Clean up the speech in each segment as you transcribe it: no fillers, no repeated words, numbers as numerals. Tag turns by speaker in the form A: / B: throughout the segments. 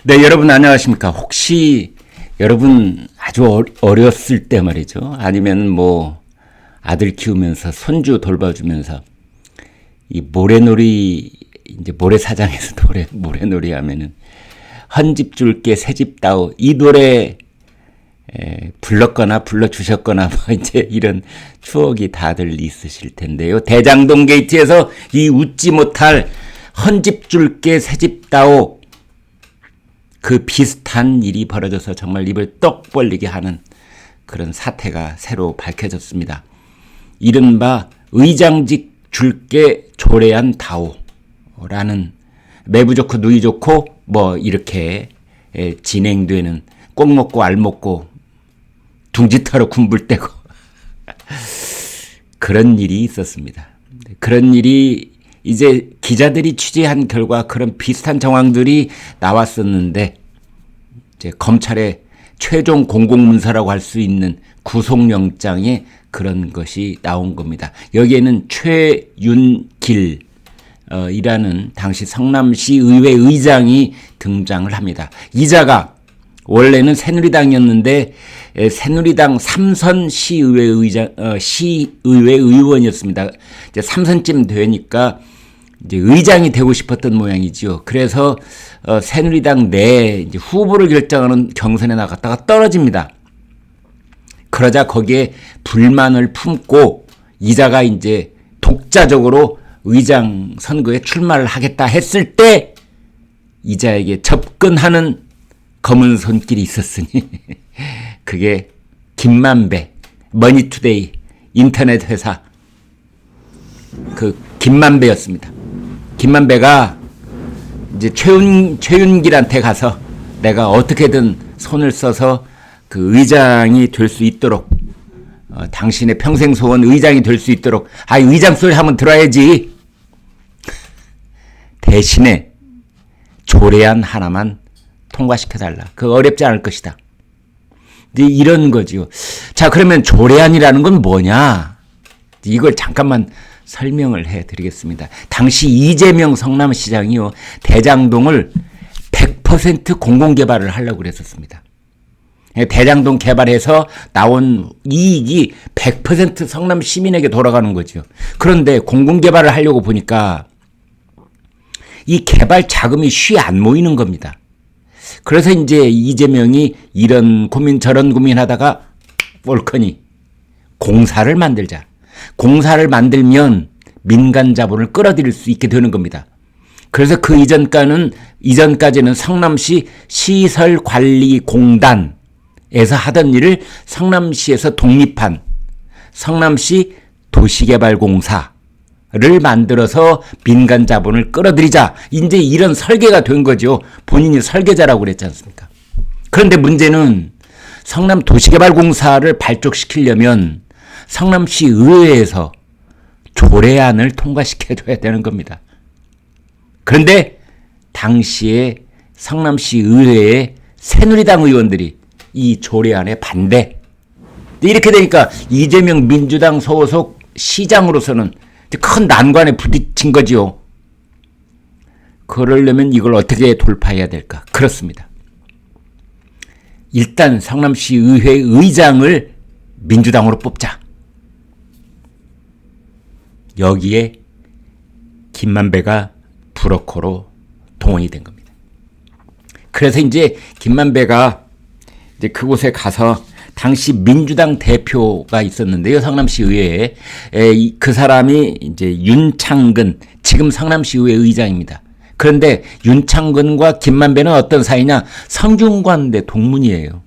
A: 네, 여러분 안녕하십니까? 혹시 여러분 아주 어렸을 때 말이죠. 아니면 뭐 아들 키우면서 손주 돌봐주면서 이 모래놀이 이제 모래사장에서 모래놀이 하면은 헌집 줄게 새집 다오 이 노래 불렀거나 불러주셨거나 뭐 이제 이런 추억이 다들 있으실 텐데요. 대장동 게이트에서 이 웃지 못할 헌집 줄게 새집 다오 그 비슷한 일이 벌어져서 정말 입을 떡 벌리게 하는 그런 사태가 새로 밝혀졌습니다. 이른바 의장직 줄게 조례안 다오라는 매부 좋고 누이 좋고 뭐 이렇게 진행되는 꼭 먹고 알 먹고 둥지타로 군불 떼고 그런 일이 있었습니다. 그런 일이 이제 기자들이 취재한 결과 그런 비슷한 정황들이 나왔었는데 이제 검찰의 최종 공공문서라고 할 수 있는 구속영장에 그런 것이 나온 겁니다. 여기에는 최윤길 이라는 당시 성남시 의회 의장이 등장을 합니다. 이자가 원래는 새누리당이었는데 새누리당 삼선 시의회 의원이었습니다. 이제 3선쯤 되니까 이제 의장이 되고 싶었던 모양이지요. 그래서 새누리당 내 이제 후보를 결정하는 경선에 나갔다가 떨어집니다. 그러자 거기에 불만을 품고 이자가 이제 독자적으로 의장 선거에 출마를 하겠다 했을 때 이자에게 접근하는 검은 손길이 있었으니 그게 김만배 머니투데이 인터넷 회사 그 김만배였습니다. 김만배가 이제 최윤길한테 가서 내가 어떻게든 손을 써서 그 의장이 될 수 있도록 당신의 평생 소원 의장이 될 수 있도록 의장 소리 한번 들어야지. 대신에 조례안 하나만 통과시켜달라. 그거 어렵지 않을 것이다. 이런 거지요. 자, 그러면 조례안이라는 건 뭐냐? 이걸 잠깐만 설명을 해드리겠습니다. 당시 이재명 성남시장이요. 대장동을 100% 공공개발을 하려고 그랬었습니다. 대장동 개발해서 나온 이익이 100% 성남 시민에게 돌아가는 거죠. 그런데 공공개발을 하려고 보니까 이 개발 자금이 쉬 안 모이는 겁니다. 그래서 이제 이재명이 이런 고민 저런 고민하다가 옳거니 공사를 만들자. 공사를 만들면 민간 자본을 끌어들일 수 있게 되는 겁니다. 그래서 그 이전까지는 성남시 시설관리공단 에서 하던 일을 성남시에서 독립한 성남시 도시개발공사를 만들어서 민간 자본을 끌어들이자. 이제 이런 설계가 된 거죠. 본인이 설계자라고 그랬지 않습니까? 그런데 문제는 성남 도시개발공사를 발족시키려면 성남시 의회에서 조례안을 통과시켜줘야 되는 겁니다. 그런데 당시에 성남시 의회에 새누리당 의원들이 이 조례안에 반대. 이렇게 되니까 이재명 민주당 소속 시장으로서는 큰 난관에 부딪힌 거지요. 그러려면 이걸 어떻게 돌파해야 될까? 그렇습니다. 일단 성남시 의회 의장을 민주당으로 뽑자. 여기에 김만배가 브로커로 동원이 된 겁니다. 그래서 이제 김만배가 이제 그곳에 가서 당시 민주당 대표가 있었는데요. 성남시 의회에 그 사람이 이제 윤창근 지금 성남시 의회 의장입니다. 그런데 윤창근과 김만배는 어떤 사이냐? 성균관대 동문이에요.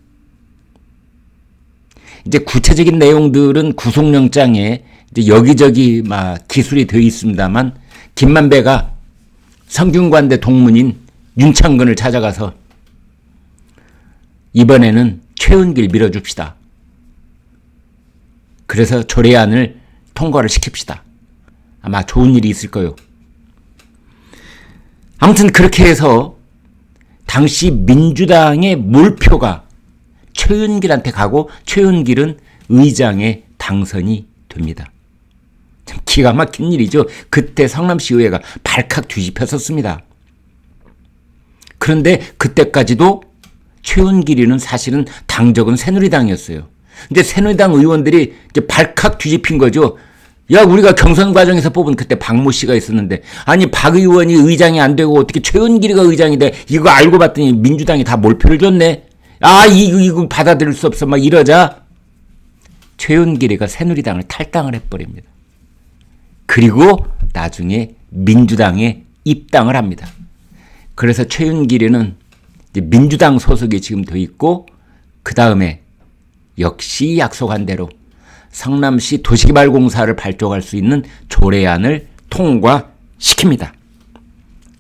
A: 이제 구체적인 내용들은 구속영장에 이제 여기저기 막 기술이 되어 있습니다만 김만배가 성균관대 동문인 윤창근을 찾아가서 이번에는 최은길 밀어줍시다. 그래서 조례안을 통과를 시킵시다. 아마 좋은 일이 있을 거요. 아무튼 그렇게 해서 당시 민주당의 몰표가 최은길한테 가고 최은길은 의장에 당선이 됩니다. 참 기가 막힌 일이죠. 그때 성남시 의회가 발칵 뒤집혔었습니다. 그런데 그때까지도 최은길이는 사실은 당적은 새누리당이었어요. 근데 새누리당 의원들이 이제 발칵 뒤집힌 거죠. 야, 우리가 경선 과정에서 뽑은 그때 박모 씨가 있었는데, 아니 박 의원이 의장이 안 되고 어떻게 최은길이가 의장이 돼? 이거 알고 봤더니 민주당이 다 몰표를 줬네. 아, 이거 받아들일 수 없어. 막 이러자 최은길이가 새누리당을 탈당을 해버립니다. 그리고 나중에 민주당에 입당을 합니다. 그래서 최은길이는 이제 민주당 소속이 지금 돼 있고, 그 다음에 역시 약속한 대로 성남시 도시개발공사를 발족할 수 있는 조례안을 통과시킵니다.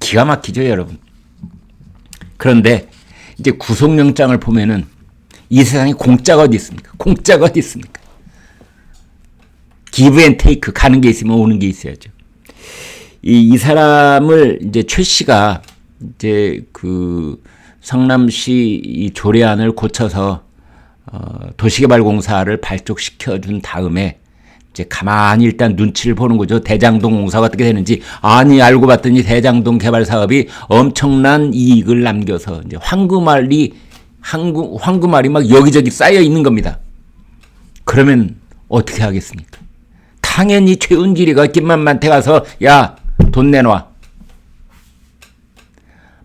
A: 기가 막히죠, 여러분. 그런데 이제 구속영장을 보면은 이 세상에 공짜가 어디 있습니까? 공짜가 어디 있습니까? 기브 앤 테이크, 가는 게 있으면 오는 게 있어야죠. 이 사람을 이제 최 씨가 이제 그 성남시 이 조례안을 고쳐서 도시개발공사를 발족시켜준 다음에 이제 가만히 일단 눈치를 보는 거죠. 대장동 공사가 어떻게 되는지. 아니, 알고 봤더니 대장동 개발 사업이 엄청난 이익을 남겨서 이제 황금알이 막 여기저기 쌓여 있는 겁니다. 그러면 어떻게 하겠습니까? 당연히 최은길이가 김만만한테 가서 야, 돈 내놔.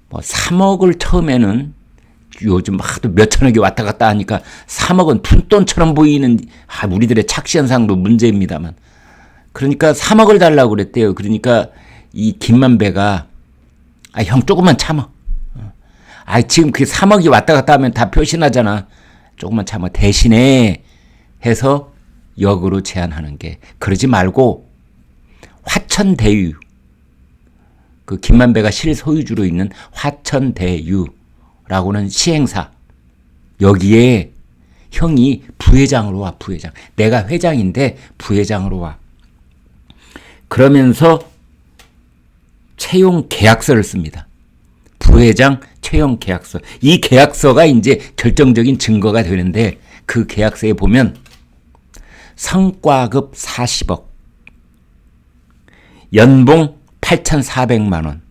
A: 뭐 3억을 처음에는 요즘 하도 몇천억이 왔다 갔다 하니까 3억은 푼돈처럼 보이는 우리들의 착시현상도 문제입니다만, 그러니까 3억을 달라고 그랬대요. 그러니까 이 김만배가 형 조금만 참아. 지금 그게 3억이 왔다 갔다 하면 다 표시나잖아. 조금만 참아. 대신에 해서 역으로 제안하는 게, 그러지 말고 화천대유, 그 김만배가 실소유주로 있는 화천대유라고는 시행사, 여기에 형이 부회장으로 와. 부회장. 내가 회장인데 부회장으로 와. 그러면서 채용 계약서를 씁니다. 부회장 채용 계약서. 이 계약서가 이제 결정적인 증거가 되는데, 그 계약서에 보면 성과급 40억, 연봉 8,400만 원,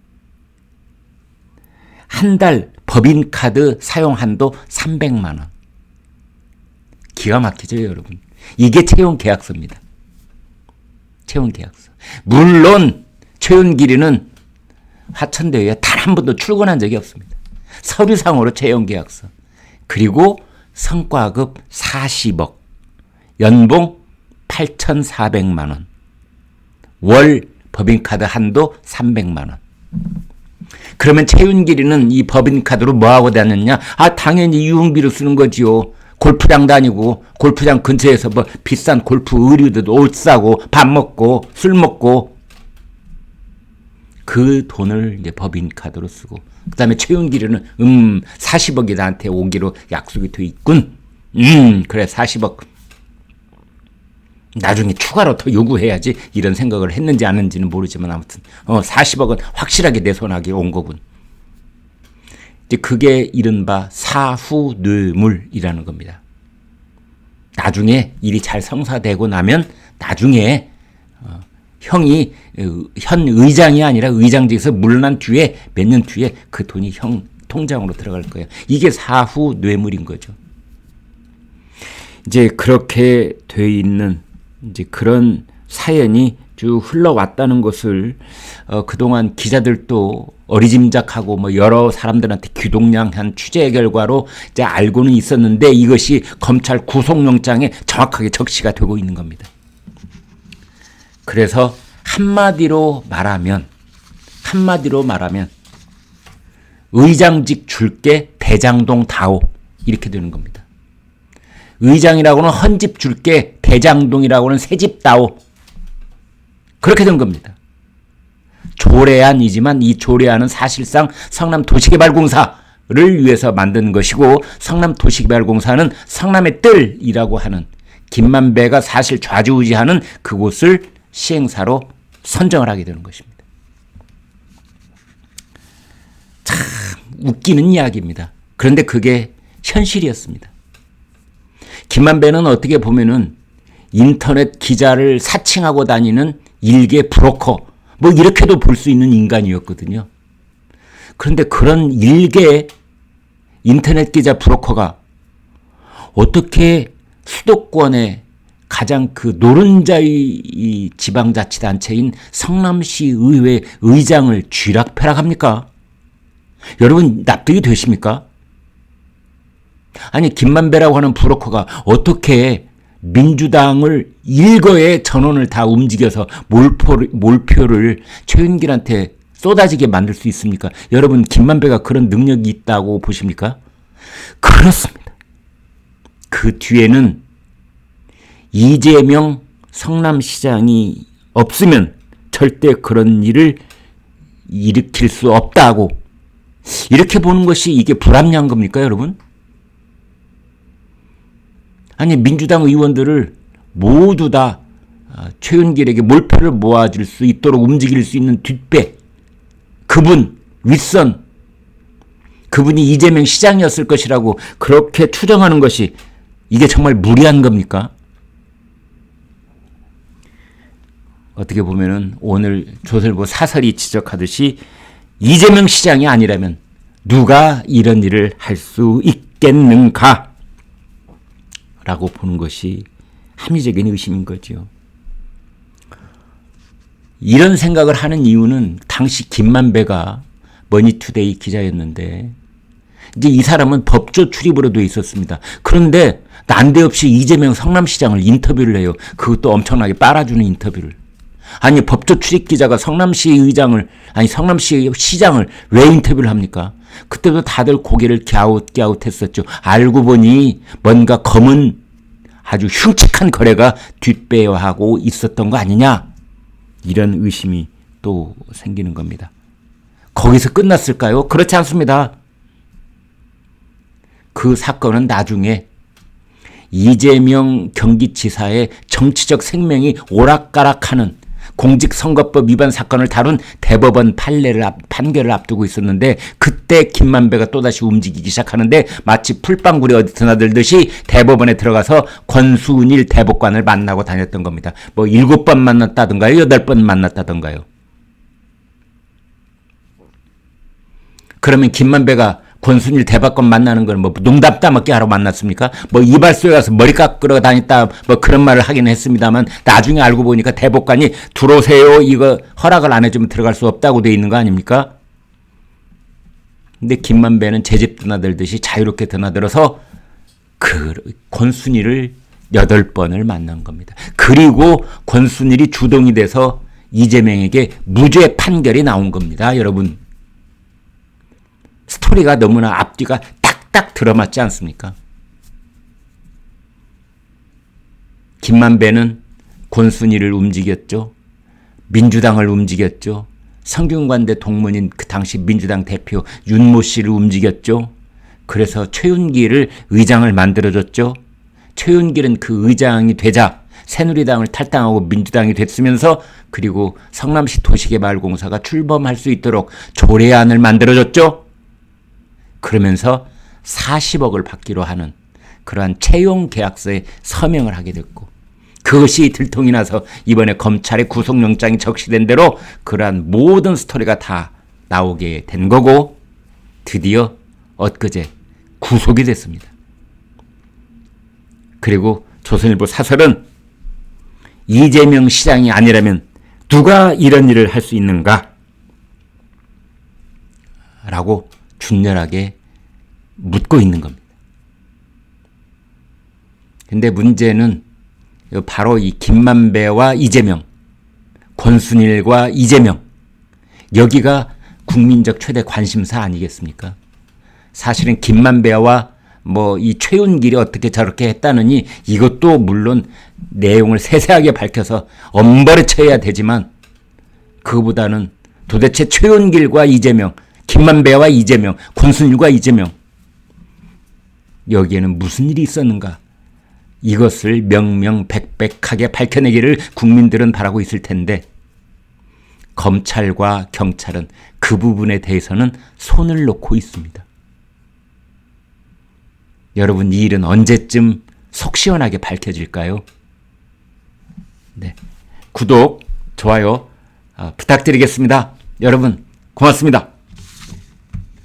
A: 한 달 법인카드 사용 한도 300만 원. 기가 막히죠, 여러분. 이게 채용 계약서입니다. 채용 계약서. 물론 최은길이는 화천대유에 단 한 번도 출근한 적이 없습니다. 서류상으로 채용 계약서. 그리고 성과급 40억, 연봉 8,400만 원, 월 법인카드 한도 300만 원. 그러면 최윤길이는 이 법인카드로 뭐하고 다녔냐? 당연히 유흥비로 쓰는 거지요. 골프장 다니고, 골프장 근처에서 뭐 비싼 골프 의류도 옷 사고, 밥 먹고, 술 먹고, 그 돈을 이제 법인카드로 쓰고, 그 다음에 최윤길이는 40억이 나한테 오기로 약속이 돼 있군. 그래, 40억. 나중에 추가로 더 요구해야지, 이런 생각을 했는지 안 했는지는 모르지만, 아무튼 40억은 확실하게 내 손아귀에 온 거군. 이제 그게 이른바 사후뇌물이라는 겁니다. 나중에 일이 잘 성사되고 나면 나중에 형이 현 의장이 아니라 의장직에서 물러난 뒤에 몇 년 뒤에 그 돈이 형 통장으로 들어갈 거예요. 이게 사후뇌물인 거죠. 이제 그렇게 돼 있는 이제 그런 사연이 쭉 흘러왔다는 것을 그동안 기자들도 어리짐작하고 뭐 여러 사람들한테 귀동냥한 취재 결과로 이제 알고는 있었는데, 이것이 검찰 구속영장에 정확하게 적시가 되고 있는 겁니다. 그래서 한마디로 말하면 의장직 줄게 대장동 다오, 이렇게 되는 겁니다. 의장이라고는 헌집 줄게, 대장동이라고는 새집 다오, 그렇게 된 겁니다. 조례안이지만 이 조례안은 사실상 성남도시개발공사를 위해서 만든 것이고, 성남도시개발공사는 성남의 뜰이라고 하는 김만배가 사실 좌지우지하는 그곳을 시행사로 선정을 하게 되는 것입니다. 참 웃기는 이야기입니다. 그런데 그게 현실이었습니다. 김만배는 어떻게 보면은 인터넷 기자를 사칭하고 다니는 일개 브로커, 뭐 이렇게도 볼 수 있는 인간이었거든요. 그런데 그런 일개 인터넷 기자 브로커가 어떻게 수도권의 가장 그 노른자의 이 지방자치단체인 성남시 의회 의장을 쥐락펴락합니까? 여러분 납득이 되십니까? 아니 김만배라고 하는 브로커가 어떻게 민주당을 일거에 전원을 다 움직여서 몰표를 최윤길한테 쏟아지게 만들 수 있습니까? 여러분 김만배가 그런 능력이 있다고 보십니까? 그렇습니다. 그 뒤에는 이재명 성남시장이 없으면 절대 그런 일을 일으킬 수 없다고 이렇게 보는 것이 이게 불합리한 겁니까 여러분? 아니 민주당 의원들을 모두 다 최윤길에게 몰표를 모아줄 수 있도록 움직일 수 있는 뒷배 그분 윗선 그분이 이재명 시장이었을 것이라고 그렇게 추정하는 것이 이게 정말 무리한 겁니까? 어떻게 보면은 오늘 조선일보 사설이 지적하듯이 이재명 시장이 아니라면 누가 이런 일을 할 수 있겠는가? 라고 보는 것이 합리적인 의심인 거죠. 이런 생각을 하는 이유는 당시 김만배가 머니투데이 기자였는데 이제 이 사람은 법조 출입으로 돼 있었습니다. 그런데 난데없이 이재명 성남시장을 인터뷰를 해요. 그것도 엄청나게 빨아주는 인터뷰를. 아니 법조 출입 기자가 성남시 의장을 성남시 시장을 왜 인터뷰를 합니까? 그때도 다들 고개를 갸웃갸웃했었죠. 알고 보니 뭔가 검은 아주 흉측한 거래가 뒷배어하고 있었던 거 아니냐 이런 의심이 또 생기는 겁니다. 거기서 끝났을까요? 그렇지 않습니다. 그 사건은 나중에 이재명 경기지사의 정치적 생명이 오락가락하는 공직선거법 위반 사건을 다룬 대법원 판결을 앞두고 있었는데 그때 김만배가 또다시 움직이기 시작하는데 마치 풀빵구리 어디 드나들듯이 대법원에 들어가서 권순일 대법관을 만나고 다녔던 겁니다. 뭐 7번 만났다던가요? 8번 만났다던가요? 그러면 김만배가 권순일 대법관 만나는 걸 뭐 농담 따먹기 하러 만났습니까? 뭐 이발소에 가서 머리 깎으러 다녔다 뭐 그런 말을 하긴 했습니다만 나중에 알고 보니까 대법관이 들어오세요 이거 허락을 안 해주면 들어갈 수 없다고 돼 있는 거 아닙니까? 근데 김만배는 제집 드나들듯이 자유롭게 드나들어서 그 권순일을 8번을 만난 겁니다. 그리고 권순일이 주동이 돼서 이재명에게 무죄 판결이 나온 겁니다. 여러분. 스토리가 너무나 앞뒤가 딱딱 들어맞지 않습니까? 김만배는 권순일을 움직였죠. 민주당을 움직였죠. 성균관대 동문인 그 당시 민주당 대표 윤모 씨를 움직였죠. 그래서 최윤길을 의장을 만들어줬죠. 최윤길은 그 의장이 되자 새누리당을 탈당하고 민주당이 됐으면서 그리고 성남시 도시개발공사가 출범할 수 있도록 조례안을 만들어줬죠. 그러면서 40억을 받기로 하는 그러한 채용 계약서에 서명을 하게 됐고 그것이 들통이 나서 이번에 검찰의 구속영장이 적시된 대로 그러한 모든 스토리가 다 나오게 된 거고 드디어 엊그제 구속이 됐습니다. 그리고 조선일보 사설은 이재명 시장이 아니라면 누가 이런 일을 할 수 있는가? 라고 준열하게 묻고 있는 겁니다. 근데 문제는 바로 이 김만배와 이재명, 권순일과 이재명 여기가 국민적 최대 관심사 아니겠습니까? 사실은 김만배와 뭐 이 최윤길이 어떻게 저렇게 했다느니 이것도 물론 내용을 세세하게 밝혀서 엄벌에 처해야 되지만 그거보다는 도대체 최윤길과 이재명 김만배와 이재명, 권순일과 이재명 여기에는 무슨 일이 있었는가 이것을 명명백백하게 밝혀내기를 국민들은 바라고 있을 텐데 검찰과 경찰은 그 부분에 대해서는 손을 놓고 있습니다. 여러분 이 일은 언제쯤 속 시원하게 밝혀질까요? 네, 구독, 좋아요 부탁드리겠습니다. 여러분 고맙습니다.